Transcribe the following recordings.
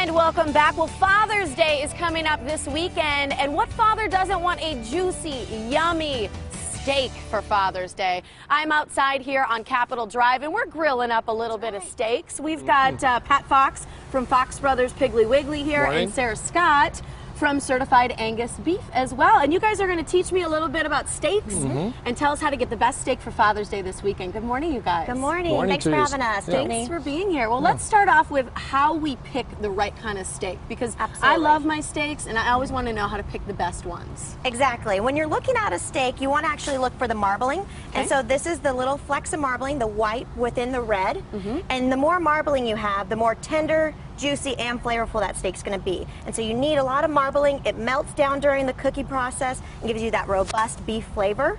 And welcome back. Well, Father's Day is coming up this weekend, and what father doesn't want a juicy, yummy steak for Father's Day? I'm outside here on Capitol Drive, and we're grilling up a little bit of steaks. We've got Pat Fox from Fox Brothers Piggly Wiggly here, Morning. and Sarah Scott from Certified Angus Beef as well. And you guys are going to teach me a little bit about steaks and tell us how to get the best steak for Father's Day this weekend. Good morning, you guys. Good morning. Morning Thanks to for you. having us. Thanks for being here. Well, let's start off with how we pick the right kind of steak, because I love my steaks and I always want to know how to pick the best ones. Exactly. When you're looking at a steak, you want to actually look for the marbling. And so this is the little flecks of marbling, the white within the red. And the more marbling you have, the more tender, juicy, and flavorful that steak's going to be. And so you need a lot of marbling. It melts down during the cooking process and gives you that robust beef flavor.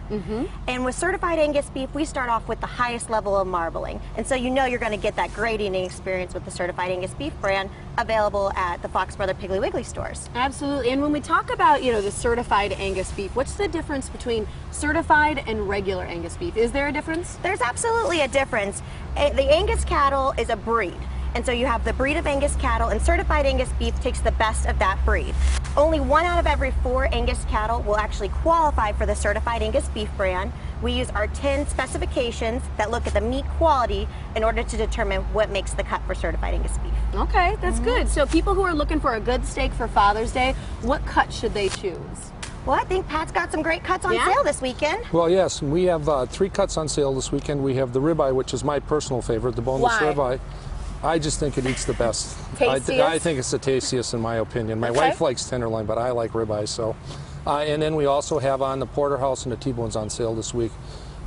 And with Certified Angus beef, we start off with the highest level of marbling. And so you know you're going to get that great eating experience with the Certified Angus beef brand available at the Fox Brothers Piggly Wiggly stores. Absolutely. And when we talk about, you know, the Certified Angus beef, what's the difference between certified and regular Angus beef? Is there a difference? There's absolutely a difference. The Angus cattle is a breed. And so you have the breed of Angus cattle, and Certified Angus beef takes the best of that breed. Only 1 out of every 4 Angus cattle will actually qualify for the Certified Angus beef brand. We use our 10 specifications that look at the meat quality in order to determine what makes the cut for Certified Angus beef. Okay, that's good. So people who are looking for a good steak for Father's Day, what cut should they choose? Well, I think Pat's got some great cuts on sale this weekend. Well, yes, we have 3 cuts on sale this weekend. We have the ribeye, which is my personal favorite, the boneless ribeye. I just think it eats the best. I think it's the tastiest in my opinion. My wife likes tenderloin, but I like ribeye. So, and then we also have on the porterhouse and the T-bones on sale this week,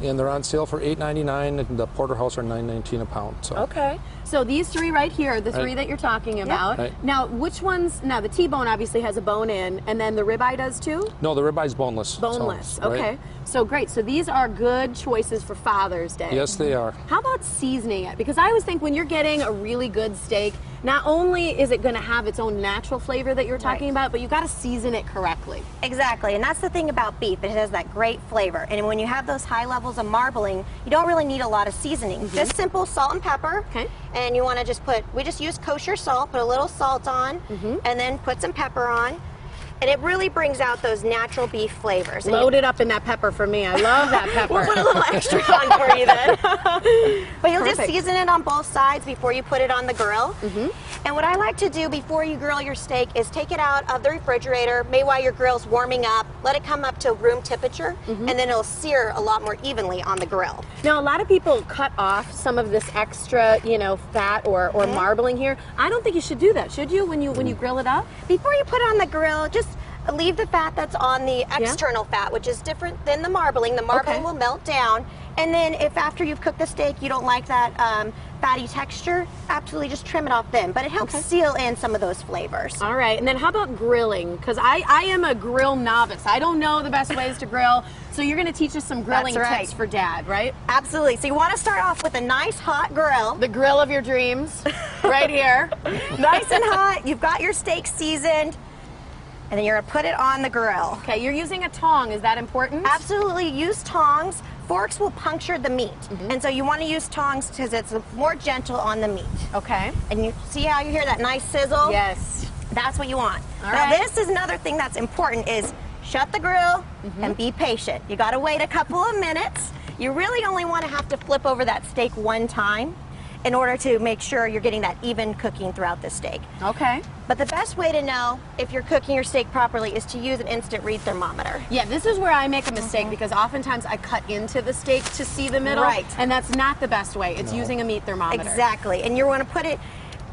and they're on sale for $8.99, and the porterhouse are $9.19 a pound. So. Okay. So these 3 right here, the 3 that you're talking about. Now, which ones? Now, the T-bone obviously has a bone in, and then the ribeye does too? No, the ribeye's boneless. Boneless. So, okay. So great. So these are good choices for Father's Day. Yes, they are. How about seasoning it? Because I always think when you're getting a really good steak, not only is it going to have its own natural flavor that you're talking about, but you got to season it correctly. Exactly, and that's the thing about beef. It has that great flavor, and when you have those high levels of marbling, you don't really need a lot of seasoning. Just simple salt and pepper. Okay. And you want to just we just use kosher salt, put a little salt on, and then put some pepper on. And it really brings out those natural beef flavors. Load it up in that pepper for me. I love that pepper. We'll put a little extra on for you then. But you'll just season it on both sides before you put it on the grill. And what I like to do before you grill your steak is take it out of the refrigerator, maybe while your grill's warming up, let it come up to room temperature, and then it'll sear a lot more evenly on the grill. Now, a lot of people cut off some of this extra, you know, fat or marbling here. I don't think you should do that, should you, when you grill it up? Before you put it on the grill, just leave the fat that's on the external fat, which is different than the marbling. The marbling will melt down. And then if after you've cooked the steak you don't like that fatty texture, absolutely just trim it off then. But it helps seal in some of those flavors. All right. And then how about grilling? Because I am a grill novice. I don't know the best ways to grill. So you're going to teach us some grilling tips for Dad, right? Absolutely. So you want to start off with a nice hot grill. The grill of your dreams, right here. Nice and hot. You've got your steak seasoned. And then you're going to put it on the grill. Okay, you're using a tong. Is that important? Absolutely. Use tongs. Forks will puncture the meat. And so you want to use tongs because it's more gentle on the meat. Okay. And you see how you hear that nice sizzle? Yes. That's what you want. All now right. this is another thing that's important is shut the grill and be patient. You got to wait a couple of minutes. You really only want to have to flip over that steak 1 time in order to make sure you're getting that even cooking throughout the steak. Okay. But the best way to know if you're cooking your steak properly is to use an instant read thermometer. Yeah, this is where I make a mistake because oftentimes I cut into the steak to see the middle. Right. And that's not the best way. It's using a meat thermometer. Exactly. And you want to put it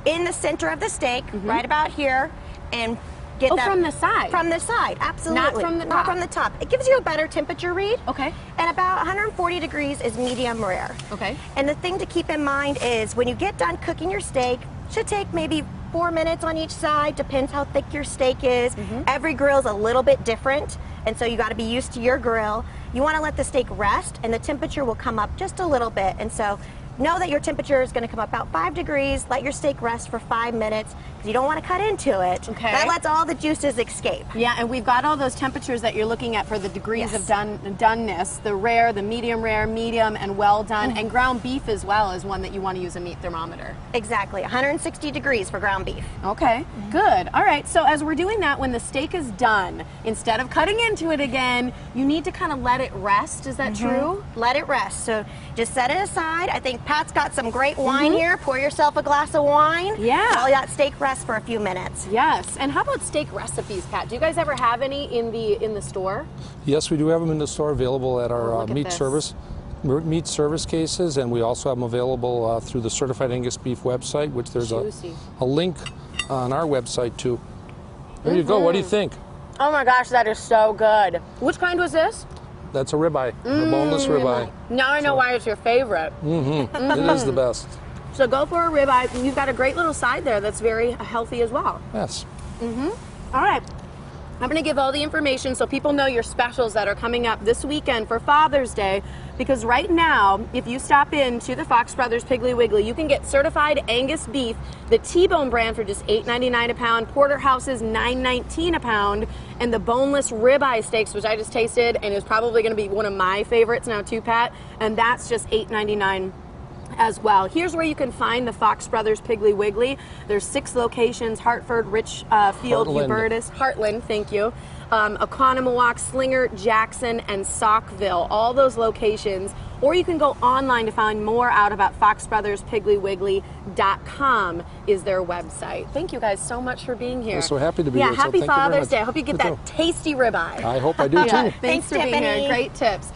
in the center of the steak, right about here, and get that from the side. From the side, absolutely. Not from the top. Not from the top. It gives you a better temperature read. Okay. And about 140 degrees is medium rare. Okay. And the thing to keep in mind is when you get done cooking your steak, it should take maybe 4 minutes on each side, depends how thick your steak is. Every grill's a little bit different, and so you got to be used to your grill. You want to let the steak rest, and the temperature will come up just a little bit, and so know that your temperature is going to come up about 5 degrees. Let your steak rest for 5 minutes because you don't want to cut into it. Okay. That lets all the juices escape. Yeah, and we've got all those temperatures that you're looking at for the degrees of doneness. The rare, the medium rare, medium, and well done. And ground beef as well is one that you want to use a meat thermometer. Exactly, 160 degrees for ground beef. Okay, good. All right, so as we're doing that, when the steak is done, instead of cutting into it again, you need to kind of let it rest. Is that true? Let it rest. So just set it aside. I think Pat's got some great wine here. Pour yourself a glass of wine. Yeah. While that steak rests for a few minutes. Yes. And how about steak recipes, Pat? Do you guys ever have any in the store? Yes, we do have them in the store, available at our look at meat this. service cases, and we also have them available through the Certified Angus Beef website, which there's a link on our website too. There you go. What do you think? Oh my gosh, that is so good. Which kind was this? That's a ribeye, a boneless ribeye. Now I know why it's your favorite. It is the best. So go for a ribeye. You've got a great little side there that's very healthy as well. Yes. All right. I'm going to give all the information so people know your specials that are coming up this weekend for Father's Day, because right now, if you stop in to the Fox Brothers Piggly Wiggly, you can get certified Angus beef, the T-bone brand, for just $8.99 a pound, porterhouses $9.19 a pound, and the boneless ribeye steaks, which I just tasted and is probably going to be one of my favorites now too, Pat, and that's just $8.99 as well. Here's where you can find the Fox Brothers Piggly Wiggly. There's 6 locations: Hartford, Richfield, Hubertus, Heartland, thank you, Oconomowoc, Slinger, Jackson, and Saukville. All those locations. Or you can go online to find more out about foxbrotherspiglywiggly.com is their website. Thank you guys so much for being here. I'm so happy to be here. Yeah, happy so Father's Day. I hope you get that tasty ribeye. I hope I do too. Thanks for being Tiffany. here. Great tips.